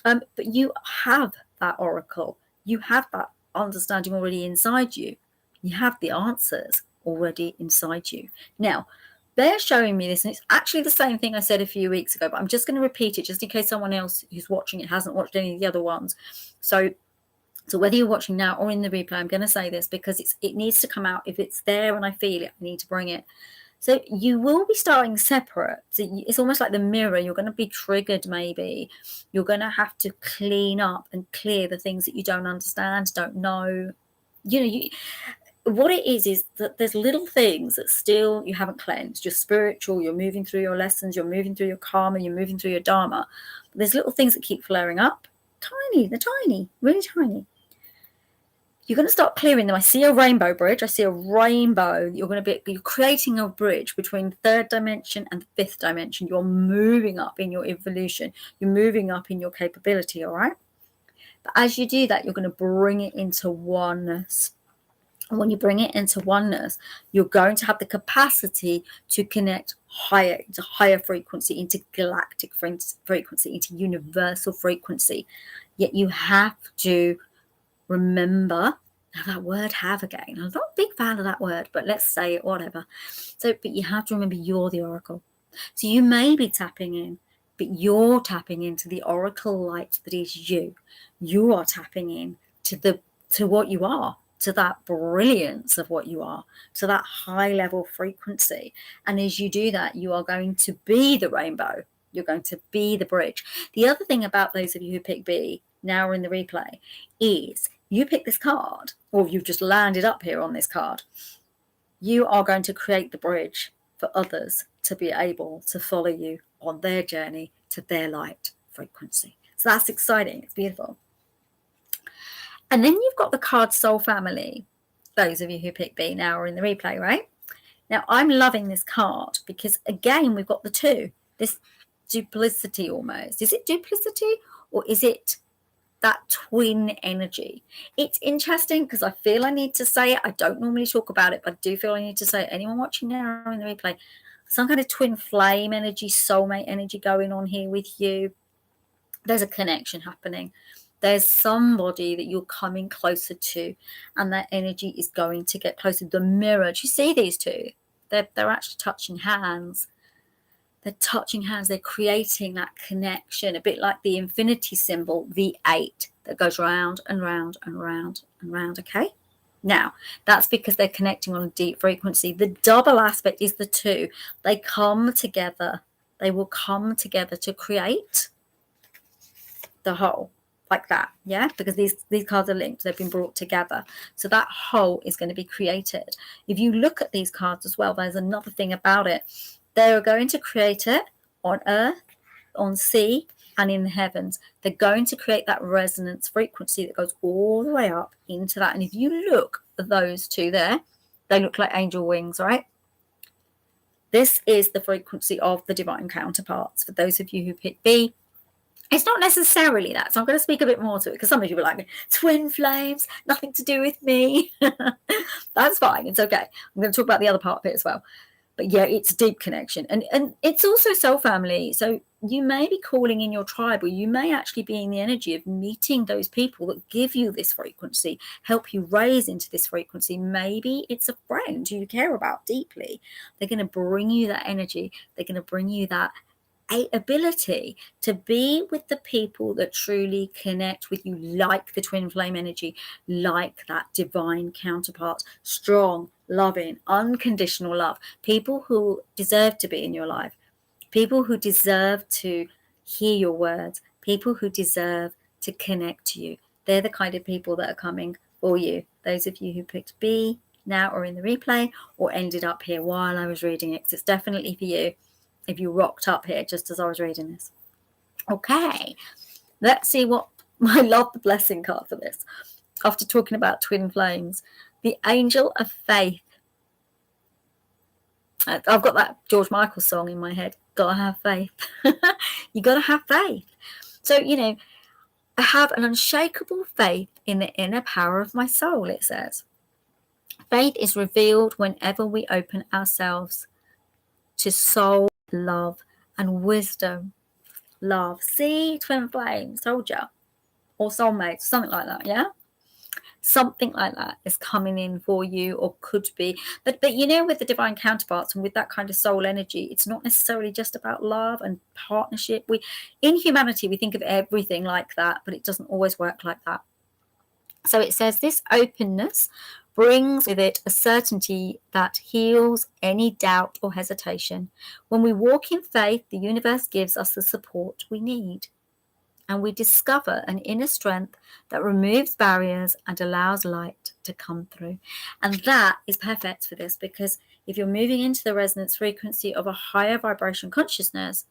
But you have that oracle. You have that understanding already inside you. You have the answers already inside you. Now, they're showing me this, and it's actually the same thing I said a few weeks ago, but I'm just going to repeat it just in case someone else who's watching it hasn't watched any of the other ones. So whether you're watching now or in the replay, I'm going to say this because it needs to come out. If it's there and I feel it, I need to bring it. So you will be starting separate. So it's almost like the mirror. You're going to be triggered maybe. You're going to have to clean up and clear the things that you don't understand, don't know. What it is that there's little things that still you haven't cleansed. You're spiritual, you're moving through your lessons, you're moving through your karma, you're moving through your dharma. But there's little things that keep flaring up. They're tiny, really tiny. You're going to start clearing them. I see a rainbow bridge. I see a rainbow. You're creating a bridge between third dimension and the fifth dimension. You're moving up in your evolution. You're moving up in your capability, all right? But as you do that, you're going to bring it into oneness. And when you bring it into oneness, you're going to have the capacity to connect higher, into higher frequency, into galactic frequency, into universal frequency. Yet you have to remember, now that word have again. I'm not a big fan of that word, but let's say it, whatever. But you have to remember you're the oracle. So you may be tapping in, but you're tapping into the oracle light that is you. You are tapping in to what you are, to that brilliance of what you are, to that high level frequency. And as you do that, you are going to be the rainbow. You're going to be the bridge. The other thing about those of you who pick B, now we're in the replay, is you pick this card, or you've just landed up here on this card. You are going to create the bridge for others to be able to follow you on their journey to their light frequency. So that's exciting. It's beautiful. And then you've got the card Soul Family. Those of you who pick B now are in the replay, right? Now, I'm loving this card because, again, we've got the two. This duplicity almost. Is it duplicity or is it that twin energy? It's interesting because I feel I need to say it. I don't normally talk about it, but I do feel I need to say it. Anyone watching now in the replay, some kind of twin flame energy, soulmate energy going on here with you. There's a connection happening. There's somebody that you're coming closer to, and that energy is going to get closer. The mirror. Do you see these two? They're actually touching hands. They're touching hands. They're creating that connection, a bit like the infinity symbol, the 8, that goes round and round and round and round. Okay? Now, that's because they're connecting on a deep frequency. The double aspect is the 2. They come together. They will come together to create the whole. Like that, yeah, because these cards are linked. They've been brought together, so that whole is going to be created. If you look at these cards as well, there's another thing about it. They're going to create it on earth, on sea, and in the heavens. They're going to create that resonance frequency that goes all the way up into that. And if you look at those two there, they look like angel wings, right? This is the frequency of the divine counterparts. For those of you who pick B, it's not necessarily that. So I'm going to speak a bit more to it because some of you are like, twin flames, nothing to do with me. That's fine. It's okay. I'm going to talk about the other part of it as well. But yeah, it's a deep connection. And it's also soul family. So you may be calling in your tribe, or you may actually be in the energy of meeting those people that give you this frequency, help you raise into this frequency. Maybe it's a friend who you care about deeply. They're going to bring you that energy. They're going to bring you that ability to be with the people that truly connect with you, like the twin flame energy, like that divine counterpart, strong, loving, unconditional love, people who deserve to be in your life, people who deserve to hear your words, people who deserve to connect to you. They're the kind of people that are coming for you. Those of you who picked B now or in the replay or ended up here while I was reading it, because it's definitely for you if you rocked up here just as I was reading this. Okay, let's see what I love the blessing card for this. After talking about twin flames, the angel of faith. I've got that George Michael song in my head. Gotta have faith. You gotta have faith. So, I have an unshakable faith in the inner power of my soul, it says. Faith is revealed whenever we open ourselves to soul, love, and wisdom. Love. See, twin flames, told ya. Or soulmates, something like that, yeah? Something like that is coming in for you, or could be. But with the divine counterparts and with that kind of soul energy, it's not necessarily just about love and partnership. In humanity, we think of everything like that, but it doesn't always work like that. So it says this openness brings with it a certainty that heals any doubt or hesitation. When we walk in faith, the universe gives us the support we need. And we discover an inner strength that removes barriers and allows light to come through. And that is perfect for this, because if you're moving into the resonance frequency of a higher vibration consciousness,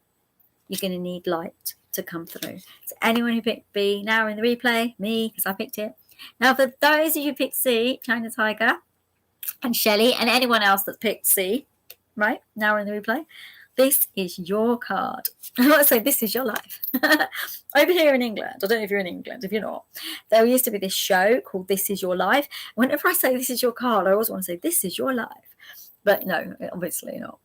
you're going to need light to come through. So anyone who picked B now in the replay, me, because I picked it. Now for those of you who picked C, China Tiger and Shelley, and anyone else that's picked C, right, now in the replay, this is your card. I want to say this is your life. Over here in England, I don't know if you're in England, if you're not, there used to be this show called This Is Your Life. Whenever I say this is your card, I always want to say this is your life. But no, obviously not.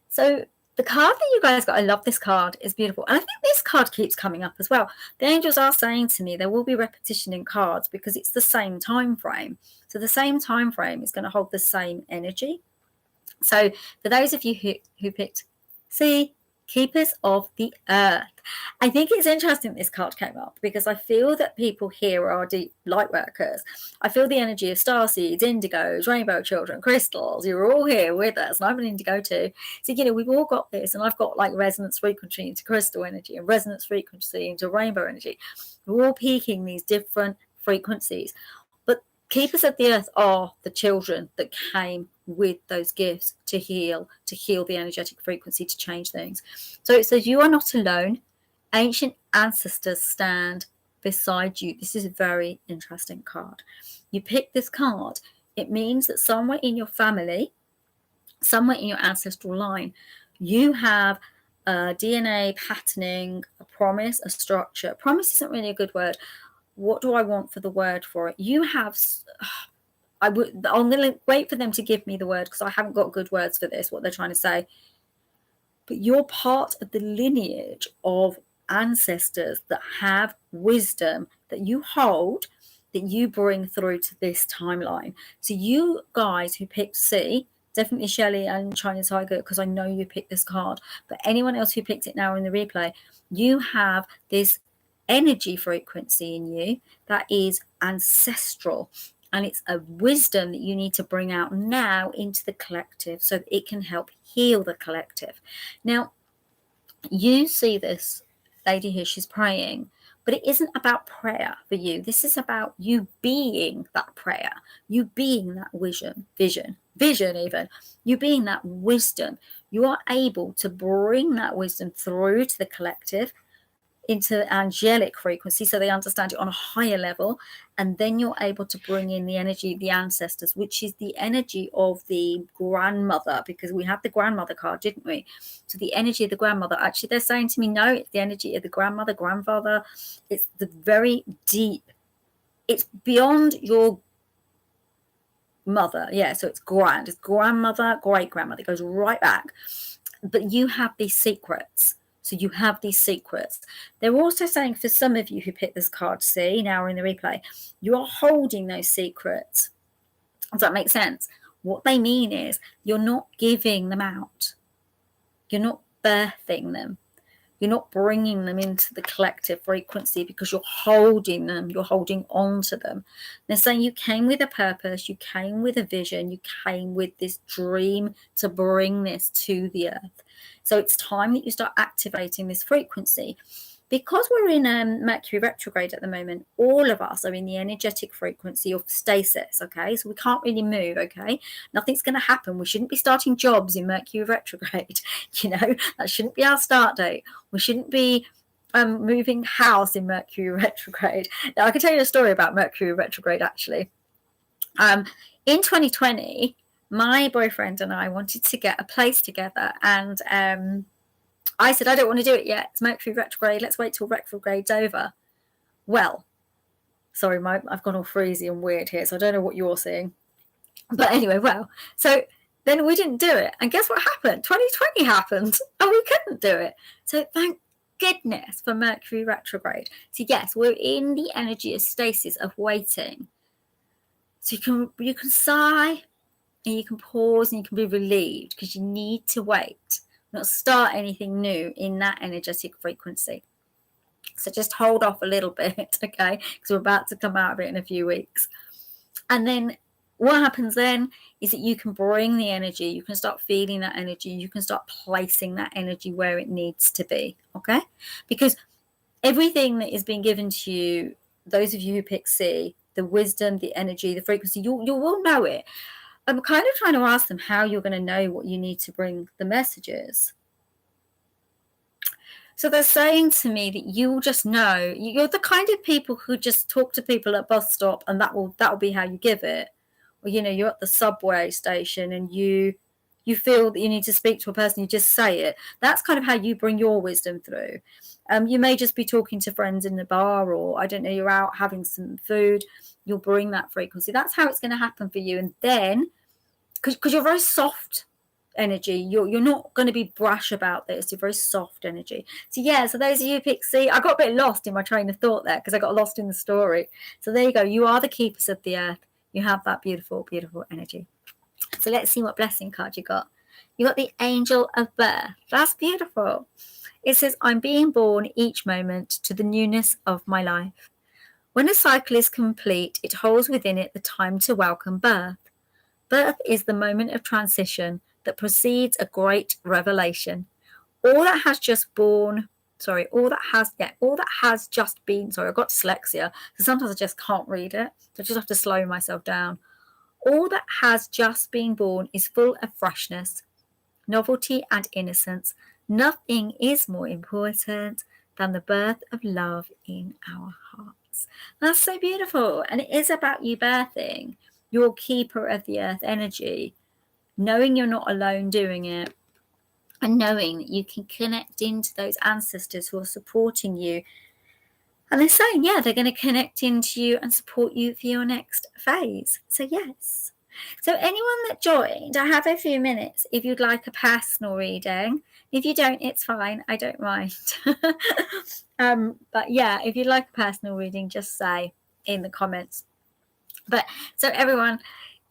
So the card that you guys got, I love this card, it's beautiful. And I think this card keeps coming up as well. The angels are saying to me there will be repetition in cards because it's the same time frame. So the same time frame is going to hold the same energy. So for those of you who picked C, Keepers of the Earth. I think it's interesting this card came up because I feel that people here are deep light workers. I feel the energy of starseeds, indigos, rainbow children, crystals. You're all here with us, and I'm an indigo too. So, we've all got this, and I've got like resonance frequency into crystal energy and resonance frequency into rainbow energy. We're all peaking these different frequencies. But Keepers of the Earth are the children that came with those gifts to heal the energetic frequency, to change things. So it says you are not alone. Ancient ancestors stand beside you. This is a very interesting card. You pick this card, it means that somewhere in your family, somewhere in your ancestral line, you have a DNA patterning, a promise, a structure. Promise isn't really a good word. What do I want for the word for it? You have... I'm going to wait for them to give me the word because I haven't got good words for this, what they're trying to say. But you're part of the lineage of ancestors that have wisdom that you hold, that you bring through to this timeline. So you guys who picked C, definitely Shelley and China Tiger, because I know you picked this card, but anyone else who picked it now in the replay, you have this energy frequency in you that is ancestral. And it's a wisdom that you need to bring out now into the collective so that it can help heal the collective. Now, you see this lady here, she's praying, but it isn't about prayer for you. This is about you being that prayer, you being that vision even, you being that wisdom. You are able to bring that wisdom through to the collective, into angelic frequency, so they understand it on a higher level, and then you're able to bring in the energy of the ancestors, which is the energy of the grandmother, because we had the grandmother card, didn't we? So the energy of the grandmother, actually they're saying to me, no, it's the energy of the grandmother, grandfather. It's the very deep, it's beyond your mother. Yeah, so it's grandmother, great grandmother, it goes right back. But you have these secrets. So you have these secrets. They're also saying for some of you who picked this card C, now we're in the replay, you are holding those secrets. Does that make sense? What they mean is you're not giving them out. You're not birthing them. You're not bringing them into the collective frequency because you're holding them, you're holding on to them. They're saying you came with a purpose, you came with a vision, you came with this dream to bring this to the earth. So it's time that you start activating this frequency. Because we're in Mercury retrograde at the moment, all of us are in the energetic frequency of stasis, okay? So we can't really move, okay? Nothing's going to happen. We shouldn't be starting jobs in Mercury retrograde. That shouldn't be our start date. We shouldn't be moving house in Mercury retrograde. Now, I can tell you a story about Mercury retrograde, actually. In 2020, my boyfriend and I wanted to get a place together, and I said, I don't want to do it yet. It's Mercury retrograde. Let's wait till retrograde's over. Well, sorry, I've gone all freezy and weird here, so I don't know what you're seeing. But anyway, so then we didn't do it. And guess what happened? 2020 happened, and we couldn't do it. So thank goodness for Mercury retrograde. So yes, we're in the energy of stasis, of waiting. So you can sigh, and you can pause, and you can be relieved because you need to wait. Not start anything new in that energetic frequency. So just hold off a little bit, okay? Because we're about to come out of it in a few weeks. And then what happens then is that you can bring the energy, you can start feeling that energy, you can start placing that energy where it needs to be, okay? Because everything that is being given to you, those of you who pick C, the wisdom, the energy, the frequency, you will know it. I'm kind of trying to ask them how you're going to know what you need to bring the messages. So they're saying to me that you'll just know. You're the kind of people who just talk to people at bus stop, and that will be how you give it. Or you're at the subway station and you feel that you need to speak to a person, you just say it. That's kind of how you bring your wisdom through. You may just be talking to friends in the bar, or I don't know, you're out having some food. You'll bring that frequency. That's how it's going to happen for you. And then, because you're very soft energy, you're not going to be brash about this. You're very soft energy. So those of you pick C, I got a bit lost in my train of thought there because I got lost in the story. So there you go. You are the keepers of the earth. You have that beautiful, beautiful energy. So let's see what blessing card you got. You got the Angel of Birth. That's beautiful. It says, I'm being born each moment to the newness of my life. When a cycle is complete, it holds within it the time to welcome birth. Birth is the moment of transition that precedes a great revelation. All that has just been, sorry, I've got dyslexia, so sometimes I just can't read it, so I just have to slow myself down. All that has just been born is full of freshness, novelty, and innocence. Nothing is more important than the birth of love in our hearts. That's so beautiful, and it is about you birthing your keeper of the earth energy, knowing you're not alone doing it, and knowing that you can connect into those ancestors who are supporting you. And they're saying, they're going to connect into you and support you for your next phase. So yes. So anyone that joined, I have a few minutes if you'd like a personal reading. If you don't, it's fine. I don't mind. But if you'd like a personal reading, just say in the comments. But so everyone,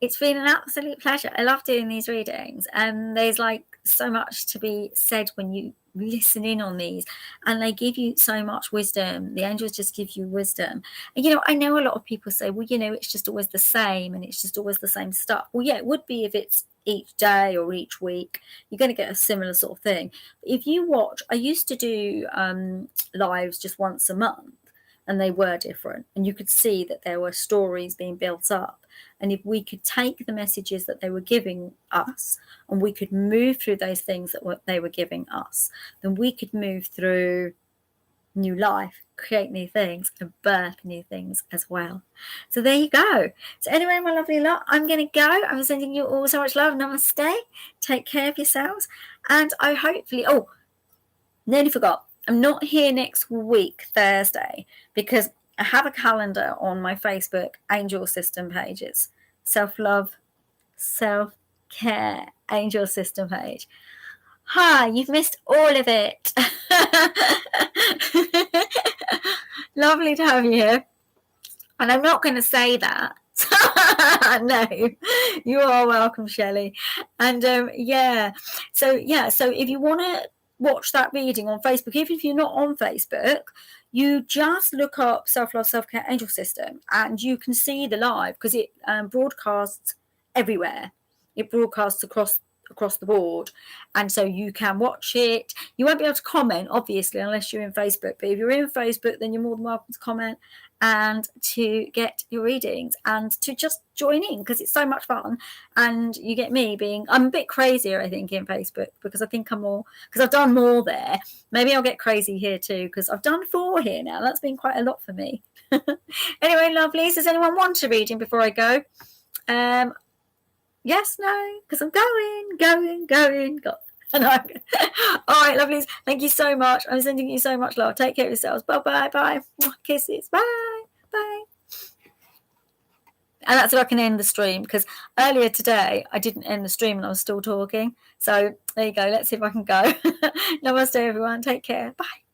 it's been an absolute pleasure. I love doing these readings, and there's so much to be said when you listen in on these, and they give you so much wisdom. The angels just give you wisdom. And I know a lot of people say, well, it's just always the same, and it's just always the same stuff. Well, it would be if it's each day or each week. You're going to get a similar sort of thing. If you watch, I used to do lives just once a month, and they were different, and you could see that there were stories being built up. And if we could take the messages that they were giving us, and we could move through those things that they were giving us, then we could move through new life, create new things, and birth new things as well. So there you go. So anyway, my lovely lot, I'm going to go. I'm sending you all so much love. Namaste. Take care of yourselves. And I hopefully, nearly forgot, I'm not here next week, Thursday, because I have a calendar on my Facebook Angel System pages. Self-love, self-care, Angel System page. Hi, you've missed all of it. Lovely to have you here. And I'm not going to say that. No, you are welcome, Shelley. And so if you want to watch that reading on Facebook. Even if you're not on Facebook, you just look up Self-Love, Self-Care Angel System and you can see the live, because it broadcasts everywhere. It broadcasts across the board, and so you can watch it. You won't be able to comment, obviously, unless you're in Facebook, but if you're in Facebook, then you're more than welcome to comment and to get your readings and to just join in, because it's so much fun. And you get me being, I'm a bit crazier, I think, in Facebook, because I think I'm more, because I've done more there. Maybe I'll get crazy here too, because I've done 4 here now. That's been quite a lot for me. Anyway, lovelies, does anyone want a reading before I go? Yes, no, because I'm going. All right, lovelies. Thank you so much. I'm sending you so much love. Take care of yourselves. Bye. Kisses. Bye. And that's how I can end the stream, because earlier today I didn't end the stream and I was still talking. So there you go. Let's see if I can go. Namaste, everyone. Take care. Bye.